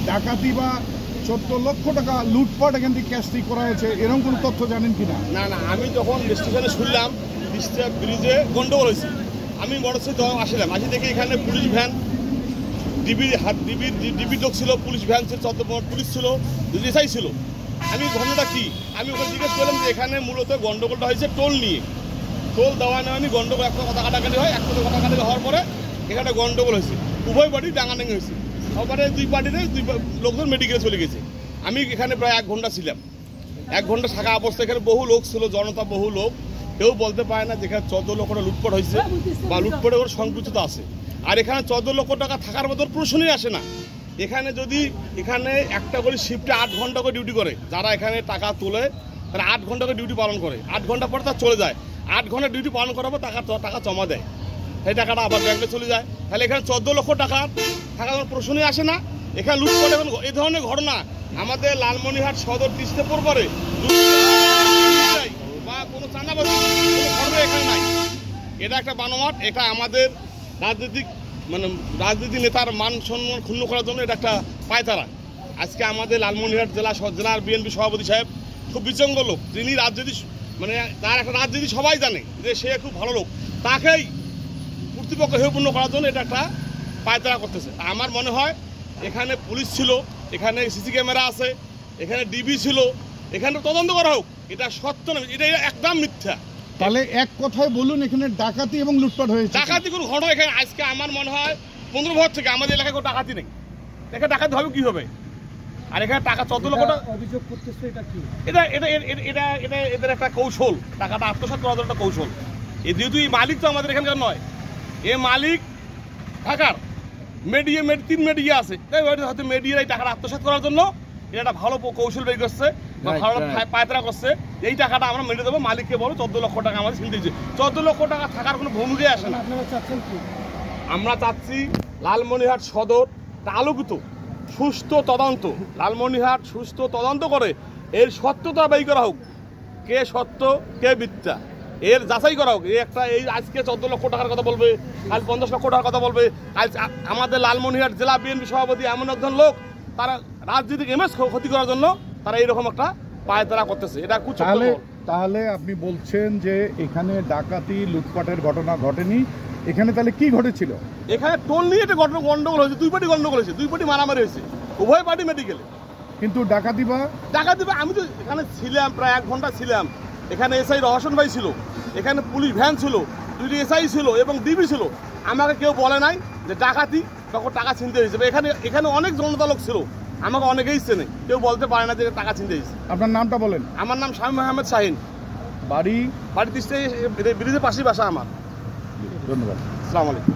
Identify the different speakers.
Speaker 1: ডাকাতি বা 14 লক্ষ টাকা লুটপাট এখান থেকে ক্যাশটি করা হয়েছে, এরকম কোনো তথ্য জানেন কিনা?
Speaker 2: না না, আমি যখন স্টেশনে শুনলাম তিস্তা ব্রিজে গন্ডগোল হয়েছে, আমি মোটরসাইকেল আসলাম, আসি দেখি এখানে পুলিশ ভ্যান, ডিবির লোক ছিল, পুলিশ ভ্যান ছিল, 14 পুলিশ ছিল, এসআই ছিল। আমি ঘটনাটা কি, আমি ওখানে জিজ্ঞেস করলাম যে এখানে মূলত গন্ডগোলটা হয়েছে টোল নিয়ে, টোল দেওয়া নেওয়া নিয়ে গন্ডগোল, একটা কথা কাটাকাটি হয়, একটা কথা কাটাকাটি হওয়ার পরে এখানে গন্ডগোল হয়েছে, উভয় পার্টি ডাঙাডাঙি হয়েছে। তারপরে দুই পার্টিতে লোকজন মেডিকেলে চলে গেছে। আমি এখানে প্রায় 1 ঘন্টা ছিলাম, 1 ঘন্টা থাকা অবস্থায় এখানে বহু লোক ছিল, জনতা বহু লোক, কেউ বলতে পারে না যেখানে 14 লক্ষ টাকা লুটপাট হয়েছে বা লুটপাটের ওর সংকুচিত আছে। আর এখানে 14 লক্ষ টাকা থাকার মতো প্রশ্নই আসে না। এখানে যদি এখানে একটা করে শিফটে 8 ঘন্টা করে ডিউটি করে, যারা এখানে টাকা তোলে তারা 8 ঘন্টা করে ডিউটি পালন করে, 8 ঘন্টা পরে তার চলে যায়, 8 ঘন্টা ডিউটি পালন করার পর টাকা জমা দেয়, সেই টাকাটা আবার ব্যাংকে চলে যায়। তাহলে এখানে 14 লক্ষ টাকা থাকার কোনো প্রশ্নই আসে না। এখানে লুটপাট এবং এই ধরনের ঘটনা আমাদের লালমনিরহাট সদর তিস্তাপুর পরে বা কোনো চাঁদাবাজি কোনো ঘটনা এখানে নাই। এটা একটা বানোয়াট, এটা আমাদের রাজনীতি নেতার মান সম্মান ক্ষুণ্ণ করার জন্য এটা একটা পায়তারা। আজকে আমাদের লালমনিরহাট জেলার বিএনপি সভাপতি সাহেব খুব বিচঙ্গ লোক, যিনি রাজনীতি তার একটা রাজনীতি সবাই জানে যে সে খুব ভালো লোক, তাকেই কর্তৃপক্ষ হেয়পূর্ণ করার জন্য এটা একটা পায়তারা করতেছে। আমার মনে হয় এখানে পুলিশ ছিল, এখানে সিসি ক্যামেরা আছে, এখানে ডিবি ছিল, এখানে তদন্ত করা হোক। এটা সত্য নয়, এটা একদম মিথ্যা।
Speaker 1: তাহলে এক কথায় বলুন এখানে ডাকাতি এবং লুটপাট হয়েছে?
Speaker 2: ডাকাতি কোনো ঘটনা এখানে আজকে আমার মনে হয় 15 বছর থেকে আমাদের এলাকায় কোনো ডাকাতি নেই। এখানে ডাকাতি হবে কি হবে? আর এখানে টাকা 14 লক্ষ টাকা
Speaker 3: অভিযোগ করতেছে, এটা কি?
Speaker 2: এটা এদের একটা কৌশল, টাকাটা আত্মসাৎ করার জন্য একটা কৌশল। যেহেতু এই মালিক তো আমাদের এখানকার নয়, এ মালিক ঢাকার, 3 মিডিয়া আছে, তাই হয়তো মিডিয়ার এই টাকাটা আত্মসাৎ করার জন্য এটা একটা ভালো কৌশল বের করছে, ভালো পায়তারা করছে। এই টাকাটা আমরা মেরে দেবো, মালিককে বলো 14 লক্ষ টাকা আমাদের ছিনতে দিয়েছে। 14 লক্ষ টাকা থাকার কোনো ভূমিকাই আসে না।
Speaker 3: আপনারা চাচ্ছেন কি?
Speaker 2: আমরা চাচ্ছি লালমনিরহাট সদর আলোকিত সুস্থ তদন্ত, লালমনিরহাট সুস্থ তদন্ত করে এর সত্যতা বের করা হোক, কে সত্য কে মিথ্যা এর যাচাই করা হোক। এই আজকে 14 লক্ষ টাকার কথা বলবে, কাল 50 লক্ষ টাকার কথা বলবে। আজ আমাদের লালমনিরহাট জেলা বিএনপি সভাপতি এমন একজন লোক, তারা রাজনৈতিক ইমেজ ক্ষতি করার জন্য তারা এইরকম একটা পায়তারা করতেছে। এটা
Speaker 1: তাহলে আপনি বলছেন যে এখানে ডাকাতি লুটপাটের ঘটনা ঘটেনি, এখানে তাহলে কি ঘটেছিল?
Speaker 2: এখানে টোল নিয়ে একটা গন্ডগোল হয়েছে, 2 পার্টি গন্ডগোল হয়েছে, 2 পার্টি মারামারি হয়েছে, উভয় পার্টি মেডিকেলে।
Speaker 1: কিন্তু ডাকাতি
Speaker 2: আমি তো এখানে ছিলাম, প্রায় 1 ঘন্টা ছিলাম। এখানে এসআই রহসন ভাই ছিল, এখানে পুলিশ ভ্যান ছিল, 2টি এসআই ছিল এবং ডিবি ছিল। আমাকে কেউ বলে নাই যে ডাকাতি তখন টাকা ছিনতে হয়েছে। এখানে অনেক জনতা লোক ছিল, আমাকে অনেকেই চেনে, কেউ বলতে পারে না যে টাকা ছিনতে হয়েছে।
Speaker 1: আপনার নামটা বলেন।
Speaker 2: আমার নাম শামীম আহমেদ শাহিন, বাড়ি তিস্তা ব্রিজের পাশেই বাসা আমার।
Speaker 1: ধন্যবাদ।
Speaker 2: আসসালামু আলাইকুম।